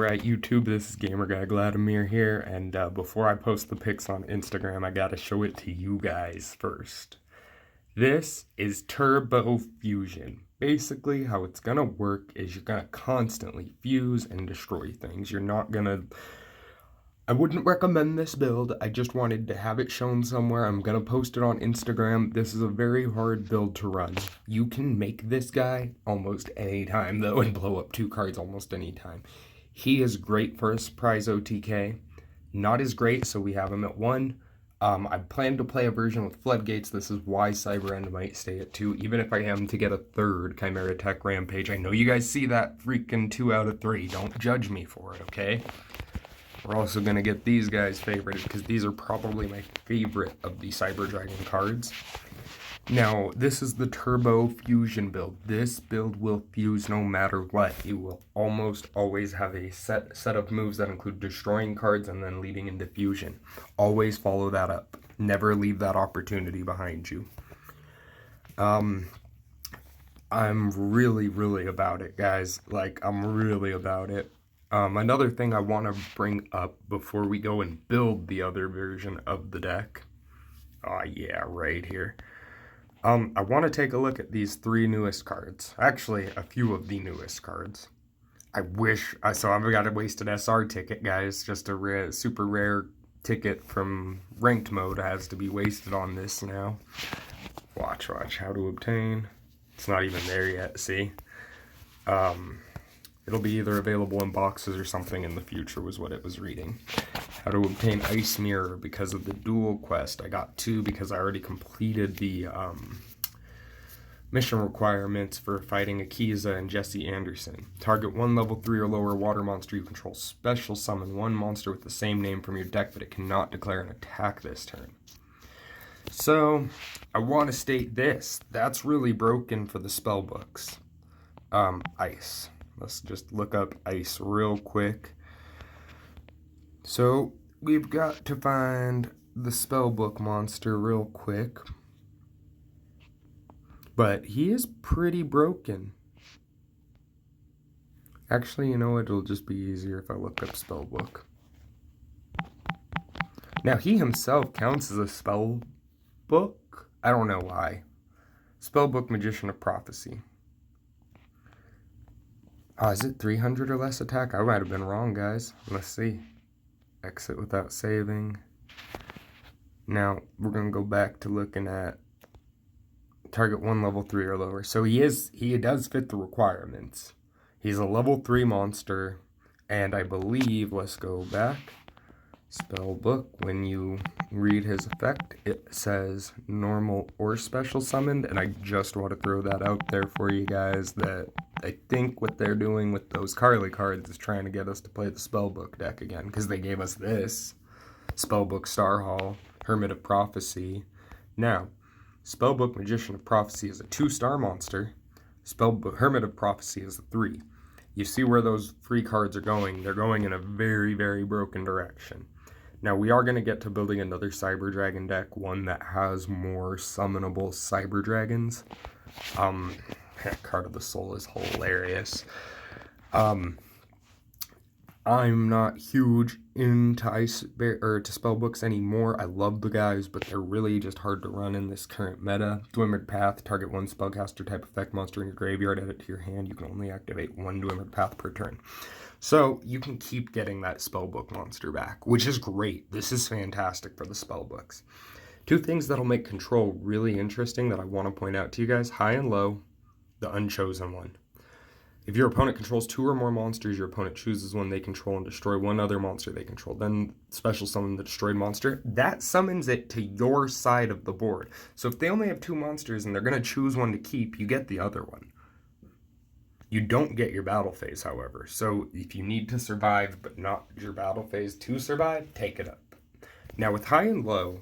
Alright YouTube, this is Gamer Guy Vladimir here, and before I post the pics on Instagram, I gotta show it to you guys first. This is Turbo Fusion. Basically, how it's gonna work is you're gonna constantly fuse and destroy things. You're not gonna... I wouldn't recommend this build, I just wanted to have it shown somewhere. I'm gonna post it on Instagram. This is a very hard build to run. You can make this guy almost any time though and blow up 2 cards almost any time. He is great for a surprise OTK. Not as great, so we have him at 1. I plan to play a version with Floodgates. This is why Cyber End might stay at 2, even if I am to get a 3rd Chimera Tech Rampage. I know you guys see that freaking 2 out of 3. Don't judge me for it, okay? We're also going to get these guys favorited because these are probably my favorite of the Cyber Dragon cards. Now, this is the Turbo Fusion build. This build will fuse no matter what. You will almost always have a set of moves that include destroying cards and then leading into fusion. Always follow that up. Never leave that opportunity behind you. I'm really about it, guys. Like, I'm really about it. Another thing I want to bring up before we go and build the other version of the deck. Yeah, right here. I want to take a look at these 3 newest cards. Actually, a few of the newest cards. So I've got a wasted SR ticket, guys. Just a super rare ticket from ranked mode has to be wasted on this now. Watch, how to obtain. It's not even there yet, see? It'll be either available in boxes or something in the future was what it was reading. How to obtain Ice Mirror because of the dual quest. I got 2 because I already completed the mission requirements for fighting Akiza and Jesse Anderson. Target 1 level 3 or lower water monster you control. Special summon 1 monster with the same name from your deck, but it cannot declare an attack this turn. So, I want to state this. That's really broken for the spell books. Ice. Let's just look up Ice real quick. So, we've got to find the spellbook monster real quick. But he is pretty broken. Actually, you know what? It'll just be easier if I look up spellbook. Now, he himself counts as a spellbook. I don't know why. Spellbook Magician of Prophecy. Is it 300 or less attack? I might have been wrong, guys. Let's see. Exit without saving. Now, we're going to go back to looking at target 1 level 3 or lower. So he does fit the requirements. He's a level 3 monster, and I believe, let's go back. Spellbook, when you read his effect, it says normal or special summoned, and I just want to throw that out there for you guys that I think what they're doing with those Carly cards is trying to get us to play the Spellbook deck again, because they gave us this. Spellbook Star Hall, Hermit of Prophecy. Now, Spellbook Magician of Prophecy is a 2-star monster. Spellbook Hermit of Prophecy is a 3. You see where those 3 cards are going. They're going in a very, very broken direction. Now, we are going to get to building another Cyber Dragon deck, one that has more summonable Cyber Dragons. Card of the Soul is hilarious. I'm not huge into to spellbooks anymore. I love the guys, but they're really just hard to run in this current meta. Dwimmered Path, target 1 spellcaster type effect monster in your graveyard, add it to your hand. You can only activate 1 Dwimmered Path per turn. So you can keep getting that spellbook monster back, which is great. This is fantastic for the spellbooks. 2 things that'll make control really interesting that I want to point out to you guys. High and low, the unchosen one. If your opponent controls 2 or more monsters, your opponent chooses one they control and destroy 1 other monster they control. Then special summon the destroyed monster. That summons it to your side of the board. So if they only have 2 monsters and they're going to choose one to keep, you get the other one. You don't get your battle phase, however. So if you need to survive, but not your battle phase to survive, take it up. Now with high and low,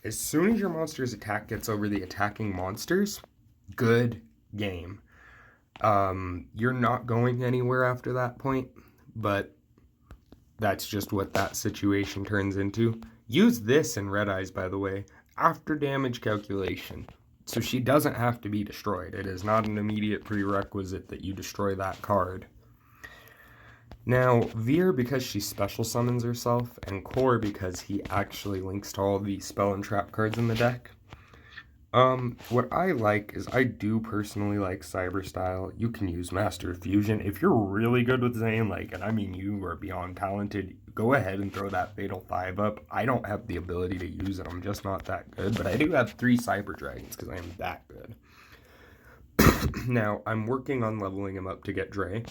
as soon as your monster's attack gets over the attacking monsters, good game. You're not going anywhere after that point, but that's just what that situation turns into. Use this in Red Eyes, by the way, after damage calculation. So she doesn't have to be destroyed. It is not an immediate prerequisite that you destroy that card. Now, Veer because she special summons herself, and Core because he actually links to all the spell and trap cards in the deck. What I like is I do personally like Cyber Style. You can use Master Fusion. If you're really good with Zane, and I mean you are beyond talented, go ahead and throw that Fatal 5 up. I don't have the ability to use it. I'm just not that good, but I do have 3 Cyber Dragons because I am that good. Now, I'm working on leveling him up to get Dre.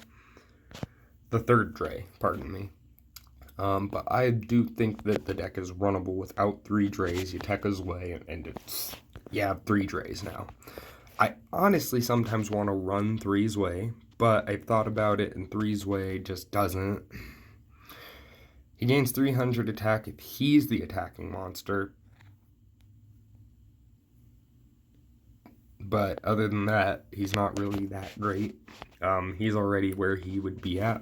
The third Dre, pardon me. But I do think that the deck is runnable without 3 Dre's. You tech his way, and it's... You have 3 Dre's now. I honestly sometimes want to run 3's way, but I've thought about it, and 3's way just doesn't. He gains 300 attack if he's the attacking monster. But other than that, he's not really that great. He's already where he would be at.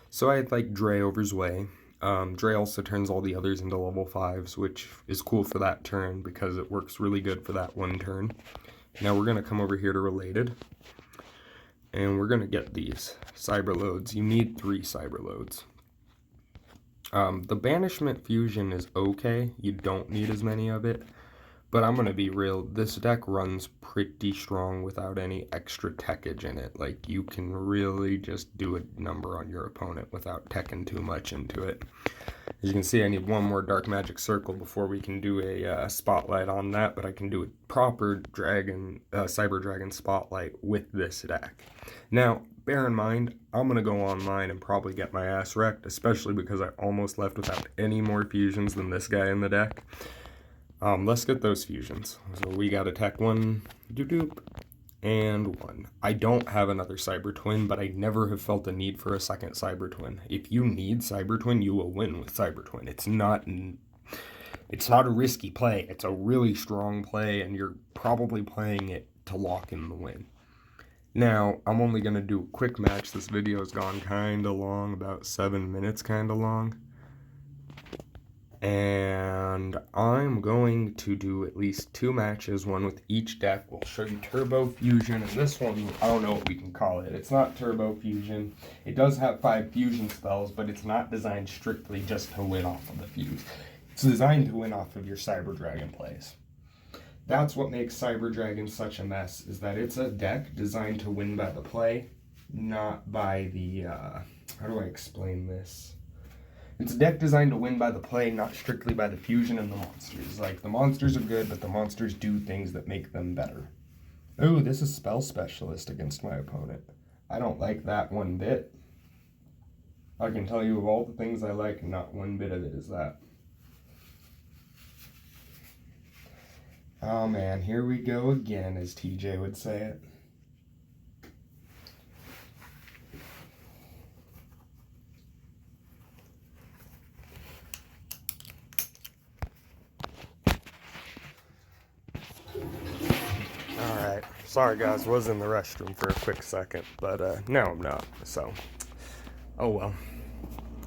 So I'd like Dre over his way. Dre also turns all the others into level 5s, which is cool for that turn because it works really good for that one turn. Now we're going to come over here to Related, and we're going to get these Cyber Loads. You need 3 Cyber Loads. The Banishment Fusion is okay. You don't need as many of it. But I'm going to be real, this deck runs pretty strong without any extra techage in it. You can really just do a number on your opponent without teching too much into it. As you can see, I need one more Dark Magic Circle before we can do a Spotlight on that, but I can do a proper Cyber Dragon Spotlight with this deck. Now, bear in mind, I'm going to go online and probably get my ass wrecked, especially because I almost left without any more fusions than this guy in the deck. Let's get those fusions. So we got attack 1, doop, and 1. I don't have another Cyber Twin, but I never have felt a need for a second Cyber Twin. If you need Cyber Twin, you will win with Cyber Twin. It's not a risky play. It's a really strong play, and you're probably playing it to lock in the win. Now, I'm only going to do a quick match. This video has gone kind of long, about 7 minutes kind of long. And I'm going to do at least 2 matches, one with each deck. We'll show you Turbo Fusion, and this one, I don't know what we can call it. It's not Turbo Fusion. It does have 5 fusion spells, but it's not designed strictly just to win off of the fuse. It's designed to win off of your Cyber Dragon plays. That's what makes Cyber Dragon such a mess, is that it's a deck designed to win by the play, not by the, how do I explain this? It's a deck designed to win by the play, not strictly by the fusion and the monsters. The monsters are good, but the monsters do things that make them better. Oh, this is Spell Specialist against my opponent. I don't like that one bit. I can tell you of all the things I like, not one bit of it is that. Oh man, here we go again, as TJ would say it. Alright, sorry guys, was in the restroom for a quick second, but now I'm not, so, oh well.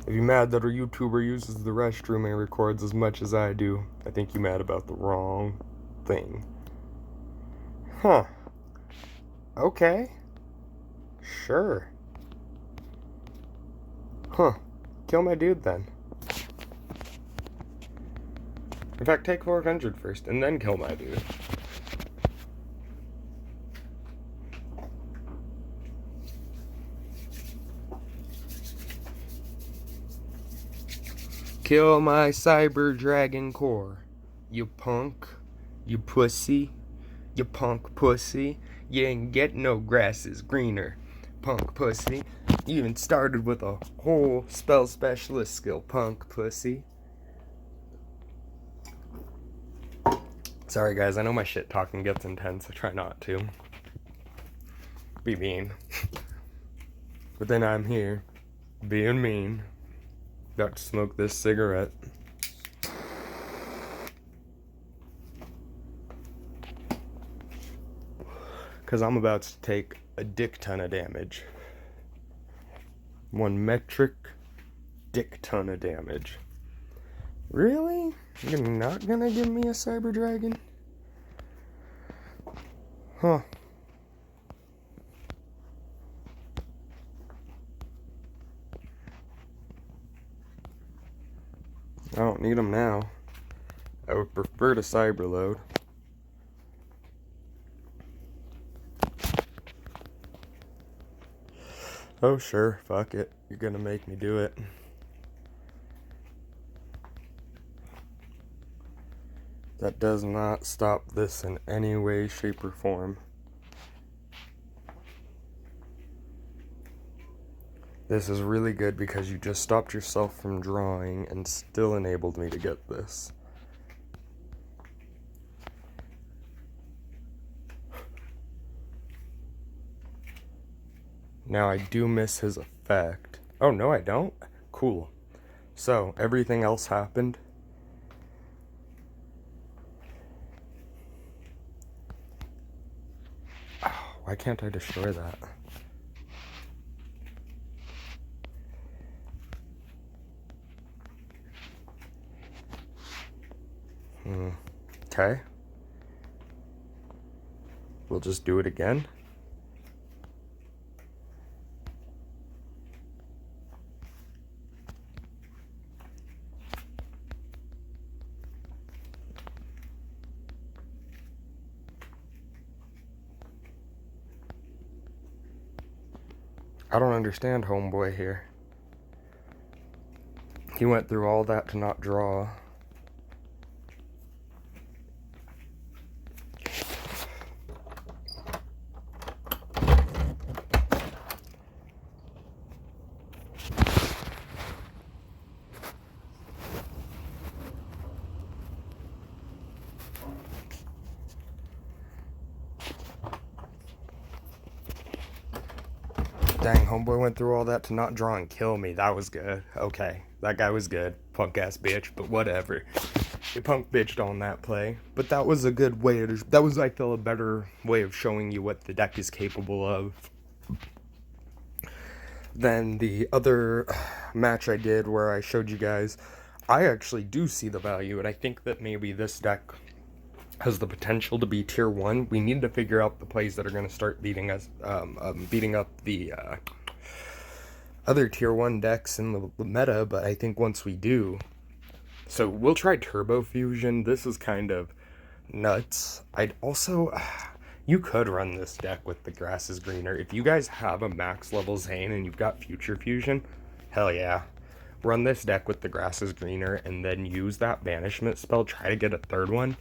If you're mad that a YouTuber uses the restroom and records as much as I do, I think you're mad about the wrong thing. Huh. Okay. Sure. Huh. Kill my dude then. In fact, take 400 first, and then kill my dude. Kill my Cyber Dragon Core. You punk. You pussy. You punk pussy. You ain't get no grasses greener. Punk pussy. You even started with a whole spell specialist skill. Punk pussy. Sorry guys, I know my shit talking gets intense. I try not to be mean. But then I'm here, being mean. About to smoke this cigarette. Because I'm about to take a dick ton of damage. 1 metric dick ton of damage. Really? You're not gonna give me a Cyber Dragon? Huh. I don't need them now. I would prefer to cyberload. Oh sure, fuck it. You're gonna make me do it. That does not stop this in any way, shape, or form. This is really good because you just stopped yourself from drawing and still enabled me to get this. Now I do miss his effect. Oh no, I don't? Cool. So, everything else happened. Oh, why can't I destroy that? Okay. We'll just do it again. I don't understand homeboy here. He went through all that to not draw. Dang, homeboy went through all that to not draw and kill me. That was good. Okay, that guy was good. Punk ass bitch, but whatever. He punk bitched on that play. But that was a good way to... That was, I feel, a better way of showing you what the deck is capable of than the other match I did where I showed you guys. I actually do see the value, and I think that maybe this deck has the potential to be tier 1. We need to figure out the plays that are going to start beating us, beating up the other tier 1 decks in the meta, but I think once we do... So we'll try Turbo Fusion. This is kind of nuts. I'd also... You could run this deck with the grass is greener. If you guys have a max level Zane and you've got Future Fusion, hell yeah. Run this deck with the grass is greener and then use that banishment spell. Try to get a third one.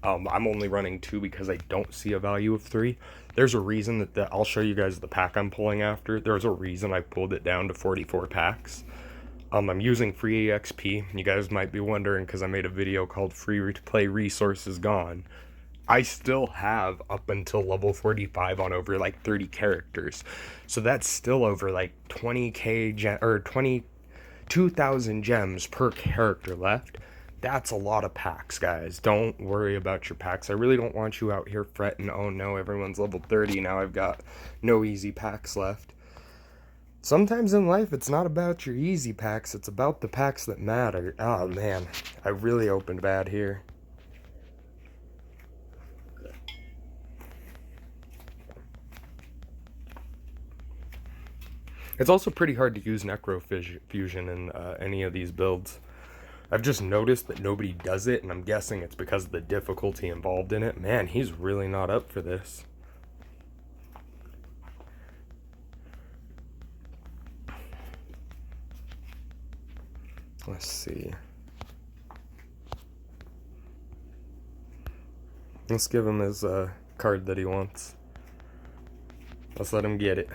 I'm only running 2 because I don't see a value of 3. There's a reason that I'll show you guys the pack I'm pulling after. There's a reason I pulled it down to 44 packs. I'm using free EXP. You guys might be wondering because I made a video called Free to Play Resources Gone. I still have up until level 45 on over like 30 characters. So that's still over like 20k or 22,000 gems per character left. That's a lot of packs, guys. Don't worry about your packs. I really don't want you out here fretting, oh no, everyone's level 30, now I've got no easy packs left. Sometimes in life, it's not about your easy packs, it's about the packs that matter. Oh man, I really opened bad here. It's also pretty hard to use Necro Fusion in any of these builds. I've just noticed that nobody does it, and I'm guessing it's because of the difficulty involved in it. Man, he's really not up for this. Let's see. Let's give him his card that he wants. Let's let him get it.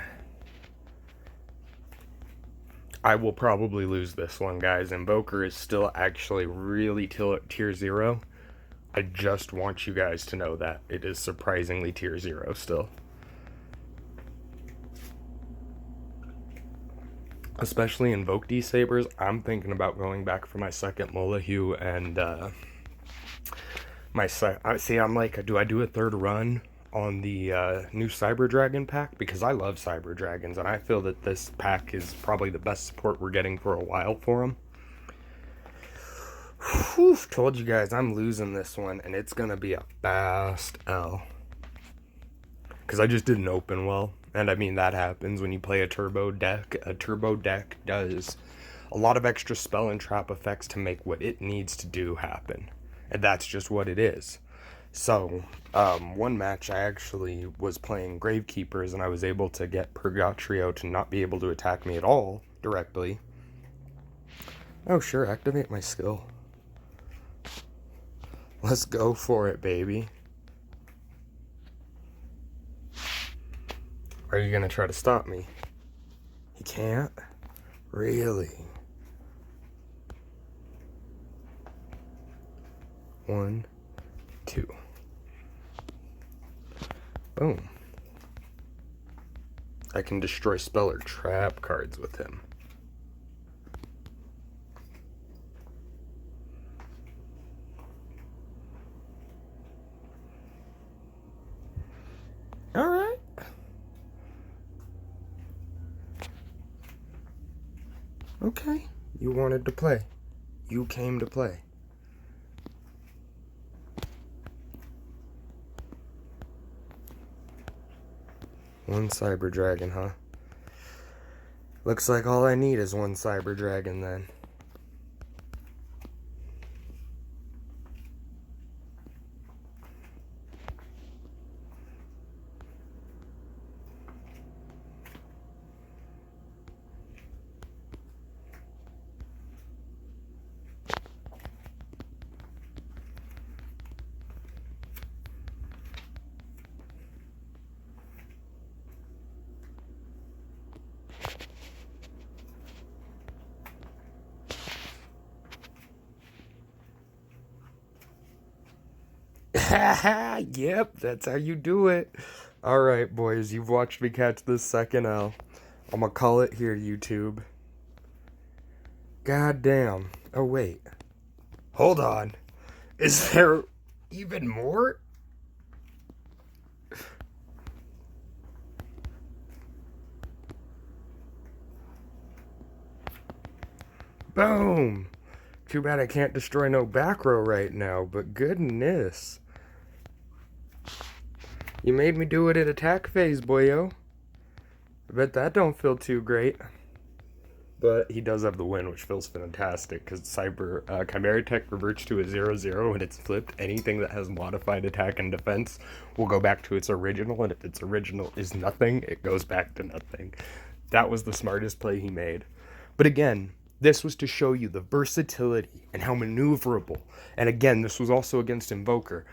I will probably lose this one, guys. Invoker is still actually really tier 0. I just want you guys to know that. It is surprisingly tier 0 still. Especially Invoke D-Sabers, I'm thinking about going back for my second Molahue and I'm like, do I do a third run on the new Cyber Dragon pack? Because I love Cyber Dragons, and I feel that this pack is probably the best support we're getting for a while for them. Whew, told you guys I'm losing this one, and it's gonna be a fast L. Because I just didn't open well, and I mean that happens when you play a turbo deck. A turbo deck does a lot of extra spell and trap effects to make what it needs to do happen. And that's just what it is. So, one match I actually was playing Gravekeepers and I was able to get Purgatrio to not be able to attack me at all directly. Oh sure, activate my skill. Let's go for it, baby. Are you gonna try to stop me? He can't? Really? 1, 2. Boom. I can destroy spell or trap cards with him. Alright. Okay. You wanted to play. You came to play. One Cyber Dragon, huh? Looks like all I need is one Cyber Dragon then. Yep, that's how you do it. Alright, boys, you've watched me catch this second L. I'm gonna call it here, YouTube. God damn. Oh, wait. Hold on. Is there even more? Boom. Too bad I can't destroy no back row right now, but goodness. You made me do it at attack phase, boyo. I bet that don't feel too great. But he does have the win, which feels fantastic, because Chimera Tech reverts to a 0-0 when it's flipped. Anything that has modified attack and defense will go back to its original, and if its original is nothing, it goes back to nothing. That was the smartest play he made. But again, this was to show you the versatility and how maneuverable. And again, this was also against Invoker.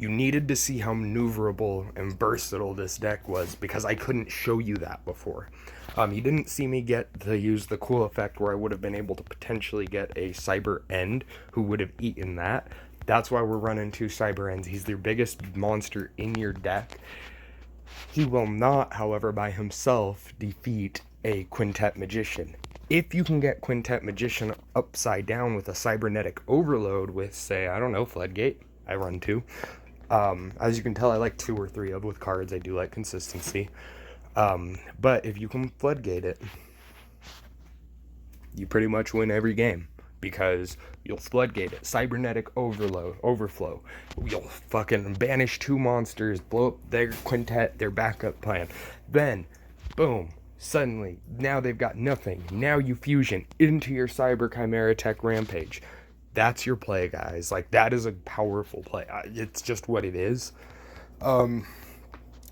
You needed to see how maneuverable and versatile this deck was, because I couldn't show you that before. You didn't see me get to use the cool effect where I would have been able to potentially get a Cyber End who would have eaten that. That's why we're running 2 Cyber Ends. He's the biggest monster in your deck. He will not, however, by himself defeat a Quintet Magician. If you can get Quintet Magician upside down with a Cybernetic Overload with, say, I don't know, Floodgate. I run 2. As you can tell, I like 2 or 3 of with cards. I do like consistency. But if you can Floodgate it, you pretty much win every game. Because you'll Floodgate it, Cybernetic Overflow. You'll fucking banish 2 monsters, blow up their quintet, their backup plan. Then, boom, suddenly, now they've got nothing. Now you fusion into your Cyber Chimera Tech Rampage. That's your play, guys. Like, that is a powerful play. It's just what it is.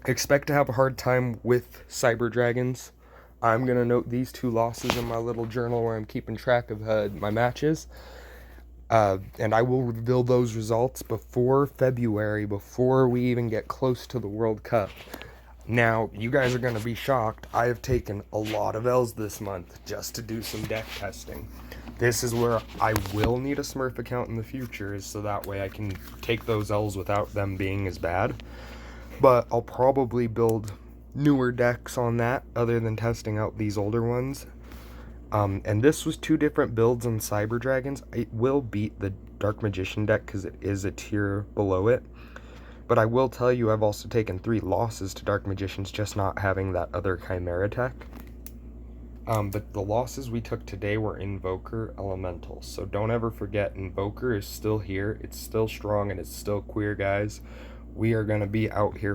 Expect to have a hard time with Cyber Dragons. I'm going to note these 2 losses in my little journal where I'm keeping track of my matches. And I will reveal those results before February, before we even get close to the World Cup. Now, you guys are going to be shocked. I have taken a lot of L's this month just to do some deck testing. This is where I will need a Smurf account in the future, is so that way I can take those L's without them being as bad. But I'll probably build newer decks on that, other than testing out these older ones. And this was 2 different builds on Cyber Dragons. It will beat the Dark Magician deck because it is a tier below it. But I will tell you, I've also taken 3 losses to Dark Magicians, just not having that other Chimera Tech. But the losses we took today were Invoker Elemental. So don't ever forget, Invoker is still here. It's still strong and it's still queer, guys. We are going to be out here